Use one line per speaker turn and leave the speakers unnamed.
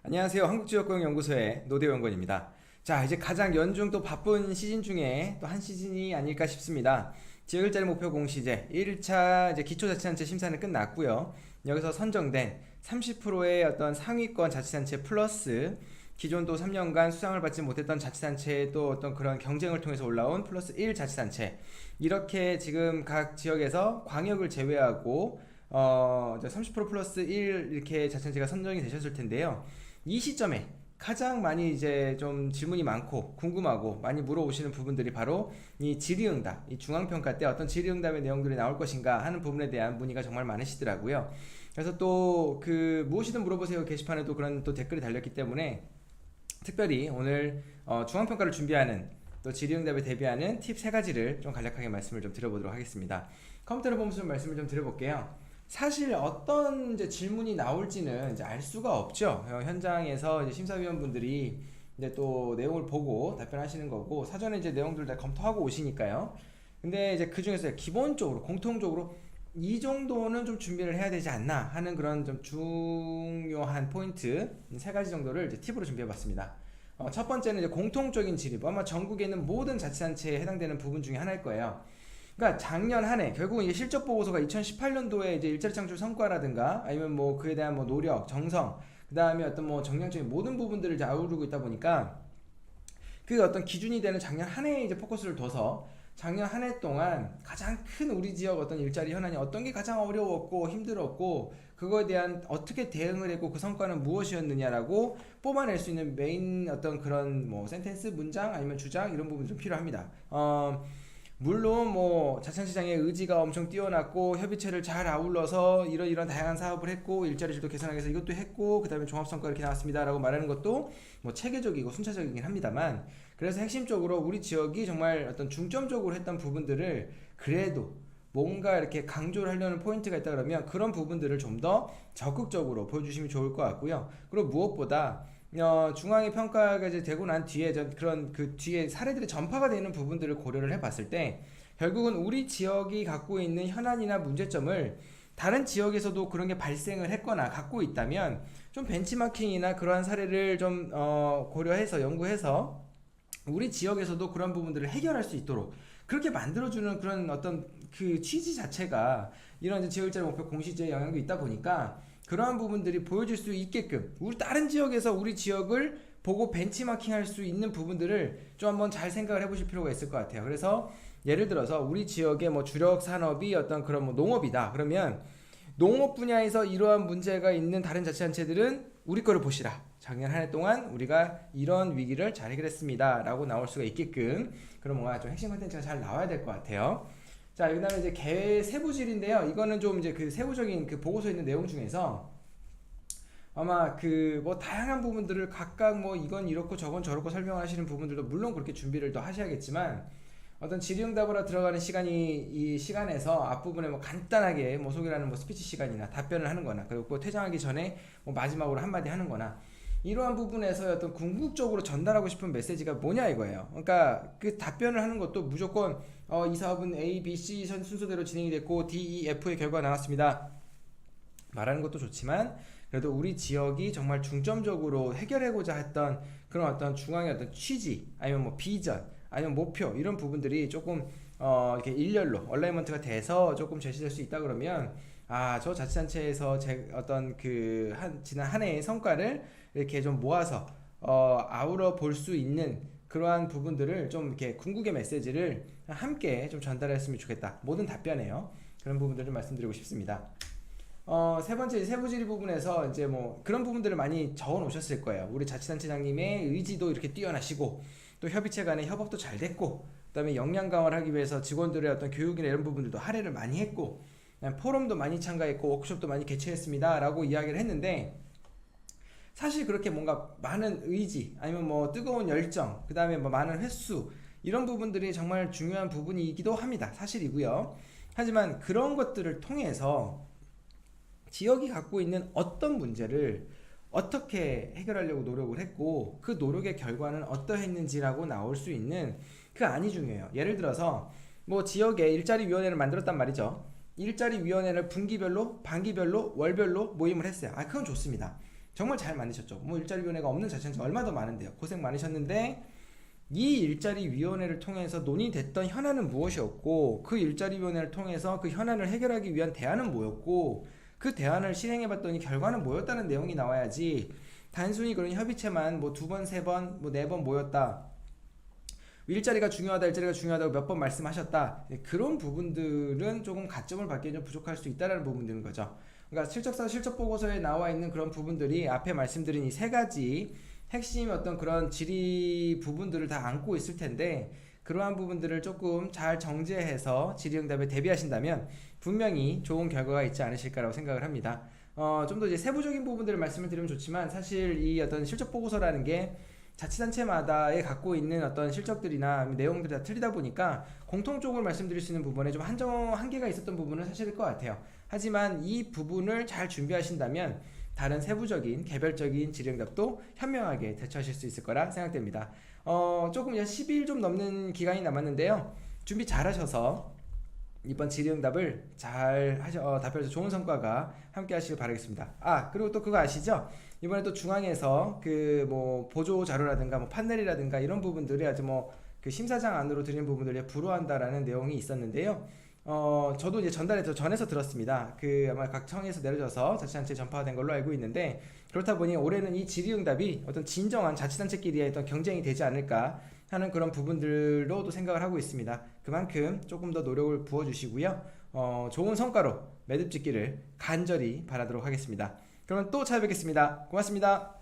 안녕하세요. 한국지역고용연구소의 노대원권입니다. 자, 이제 가장 연중 또 바쁜 시즌 중에 또 한 시즌이 아닐까 싶습니다. 지역일자리 목표 공시제 1차 이제 기초자치단체 심사는 끝났고요. 여기서 선정된 30%의 어떤 상위권 자치단체 플러스 기존 또 3년간 수상을 받지 못했던 자치단체의 또 어떤 그런 경쟁을 통해서 올라온 플러스 1 자치단체, 이렇게 지금 각 지역에서 광역을 제외하고 이제 30% 플러스 1 이렇게 자치단체가 선정이 되셨을 텐데요. 이 시점에 가장 많이 이제 좀 질문이 많고 궁금하고 많이 물어오시는 부분들이 바로 이 질의응답, 이 중앙평가 때 어떤 질의응답의 내용들이 나올 것인가 하는 부분에 대한 문의가 정말 많으시더라고요. 그래서 또 그 무엇이든 물어보세요 게시판에도 그런 또 댓글이 달렸기 때문에 특별히 오늘 중앙평가를 준비하는 또 질의응답에 대비하는 팁 3가지를 좀 간략하게 말씀을 좀 드려보도록 하겠습니다. 컴퓨터를 보면서 좀 말씀을 좀 드려볼게요. 사실 어떤 이제 질문이 나올지는 이제 알 수가 없죠. 현장에서 이제 심사위원분들이 이제 또 내용을 보고 답변하시는 거고, 사전에 이제 내용들을 다 검토하고 오시니까요. 근데 이제 그 중에서 기본적으로 공통적으로 이 정도는 좀 준비를 해야 되지 않나 하는 그런 좀 중요한 포인트 3가지 정도를 이제 팁으로 준비해봤습니다. 첫 번째는 이제 공통적인 질의, 아마 전국에 있는 모든 자치단체에 해당되는 부분 중에 하나일 거예요. 그러니까 작년 한 해 결국은 이게 실적 보고서가 2018년도에 이제 일자리 창출 성과라든가 아니면 뭐 그에 대한 뭐 노력, 정성, 그 다음에 어떤 뭐 정량적인 모든 부분들을 이제 아우르고 있다 보니까 그 어떤 기준이 되는 작년 한 해에 이제 포커스를 둬서 작년 한 해 동안 가장 큰 우리 지역 어떤 일자리 현안이 어떤 게 가장 어려웠고 힘들었고 그거에 대한 어떻게 대응을 했고 그 성과는 무엇이었느냐라고 뽑아낼 수 있는 메인 어떤 그런 뭐 센텐스, 문장 아니면 주장 이런 부분이 좀 필요합니다. 물론 뭐 자천시장의 의지가 엄청 뛰어났고 협의체를 잘 아울러서 이런 다양한 사업을 했고 일자리질도 개선하기 위해서 이것도 했고 그 다음에 종합성과 이렇게 나왔습니다 라고 말하는 것도 뭐 체계적이고 순차적이긴 합니다만, 그래서 핵심적으로 우리 지역이 정말 어떤 중점적으로 했던 부분들을 그래도 뭔가 이렇게 강조를 하려는 포인트가 있다 그러면 그런 부분들을 좀 더 적극적으로 보여주시면 좋을 것 같고요. 그리고 무엇보다 중앙의 평가가 이제 되고 난 뒤에 그런 그 뒤에 사례들이 전파가 되는 부분들을 고려를 해봤을 때 결국은 우리 지역이 갖고 있는 현안이나 문제점을 다른 지역에서도 그런 게 발생을 했거나 갖고 있다면 좀 벤치마킹이나 그러한 사례를 좀 고려해서 연구해서 우리 지역에서도 그런 부분들을 해결할 수 있도록 그렇게 만들어주는 그런 어떤 그 취지 자체가 이런 지역일자리 목표 공시제의 영향도 있다 보니까 그러한 부분들이 보여질 수 있게끔 우리 다른 지역에서 우리 지역을 보고 벤치마킹 할 수 있는 부분들을 좀 한번 잘 생각을 해보실 필요가 있을 것 같아요. 그래서 예를 들어서 우리 지역의 뭐 주력 산업이 어떤 그런 뭐 농업이다 그러면 농업 분야에서 이러한 문제가 있는 다른 자치단체들은 우리 거를 보시라, 작년 한 해 동안 우리가 이런 위기를 잘 해결했습니다 라고 나올 수가 있게끔 그런 뭔가 좀 핵심 컨텐츠가 잘 나와야 될 것 같아요. 자, 그 다음에 이제 계획 세부질인데요. 이거는 좀 이제 그 세부적인 그 보고서에 있는 내용 중에서 아마 그 뭐 다양한 부분들을 각각 뭐 이건 이렇고 저건 저렇고 설명하시는 부분들도 물론 그렇게 준비를 더 하셔야겠지만 어떤 질의응답으로 들어가는 시간이 이 시간에서 앞부분에 뭐 간단하게 뭐 소개를 하는 뭐 스피치 시간이나 답변을 하는 거나 그리고 퇴장하기 전에 뭐 마지막으로 한마디 하는 거나 이러한 부분에서 어떤 궁극적으로 전달하고 싶은 메시지가 뭐냐 이거예요. 그러니까 그 답변을 하는 것도 무조건 이 사업은 A, B, C 순서대로 진행이 됐고 D, E, F의 결과가 나왔습니다 말하는 것도 좋지만 그래도 우리 지역이 정말 중점적으로 해결하고자 했던 그런 어떤 중앙의 어떤 취지 아니면 뭐 비전 아니면 목표 이런 부분들이 조금 이렇게 일렬로 얼라이먼트가 돼서 조금 제시될 수 있다 그러면 저 자치단체에서 제 어떤 그 지난 한 해의 성과를 이렇게 좀 모아서 아우러 볼 수 있는 그러한 부분들을 좀 이렇게 궁극의 메시지를 함께 좀 전달했으면 좋겠다. 모든 답변에요. 그런 부분들을 말씀드리고 싶습니다. 세 번째 세부질의 부분에서 이제 뭐 그런 부분들을 많이 적어 놓으셨을 거예요. 우리 자치단체장님의 의지도 이렇게 뛰어나시고 또 협의체 간의 협업도 잘 됐고 그다음에 역량 강화를 하기 위해서 직원들의 어떤 교육이나 이런 부분들도 할애를 많이 했고 포럼도 많이 참가했고 워크숍도 많이 개최했습니다 라고 이야기를 했는데, 사실 그렇게 뭔가 많은 의지 아니면 뭐 뜨거운 열정 그 다음에 뭐 많은 횟수 이런 부분들이 정말 중요한 부분이기도 합니다. 사실이고요. 하지만 그런 것들을 통해서 지역이 갖고 있는 어떤 문제를 어떻게 해결하려고 노력을 했고 그 노력의 결과는 어떠했는지라고 나올 수 있는 그 안이 중요해요. 예를 들어서 뭐 지역에 일자리위원회를 만들었단 말이죠. 일자리위원회를 분기별로, 반기별로, 월별로 모임을 했어요. 그건 좋습니다. 정말 잘 만드셨죠. 뭐 일자리위원회가 없는 자체는 얼마 더 많은데요. 고생 많으셨는데 이 일자리위원회를 통해서 논의됐던 현안은 무엇이었고, 그 일자리위원회를 통해서 그 현안을 해결하기 위한 대안은 뭐였고, 그 대안을 실행해봤더니 결과는 뭐였다는 내용이 나와야지, 단순히 그런 협의체만 뭐 두 번, 세 번, 뭐 네 번 모였다, 일자리가 중요하다, 일자리가 중요하다고 몇 번 말씀하셨다, 그런 부분들은 조금 가점을 받기에 좀 부족할 수 있다는 부분들인 거죠. 그러니까 실적사 실적보고서에 나와 있는 그런 부분들이 앞에 말씀드린 이 세 가지 핵심 어떤 그런 질의 부분들을 다 안고 있을 텐데, 그러한 부분들을 조금 잘 정제해서 질의응답에 대비하신다면 분명히 좋은 결과가 있지 않으실까라고 생각을 합니다. 좀 더 이제 세부적인 부분들을 말씀을 드리면 좋지만, 사실 이 어떤 실적 보고서라는 게 자치단체마다에 갖고 있는 어떤 실적들이나 내용들이 다 틀리다 보니까 공통적으로 말씀드릴 수 있는 부분에 좀 한계가 있었던 부분은 사실일 것 같아요. 하지만 이 부분을 잘 준비하신다면 다른 세부적인 개별적인 질의응답도 현명하게 대처하실 수 있을 거라 생각됩니다. 조금 이제 10일 좀 넘는 기간이 남았는데요. 준비 잘 하셔서 이번 질의응답을 잘 답변해서 좋은 성과가 함께 하시길 바라겠습니다. 그리고 또 그거 아시죠? 이번에 또 중앙에서 그 뭐 보조 자료라든가 뭐 판넬이라든가 이런 부분들이 아주 뭐 그 심사장 안으로 드리는 부분들에 불허한다라는 내용이 있었는데요. 저도 이제 전에서 들었습니다. 그 아마 각 청에서 내려져서 자치단체에 전파된 걸로 알고 있는데, 그렇다 보니 올해는 이 질의응답이 어떤 진정한 자치단체끼리의 어떤 경쟁이 되지 않을까 하는 그런 부분들로도 생각을 하고 있습니다. 그만큼 조금 더 노력을 부어주시고요. 좋은 성과로 매듭짓기를 간절히 바라도록 하겠습니다. 그러면 또 찾아뵙겠습니다. 고맙습니다.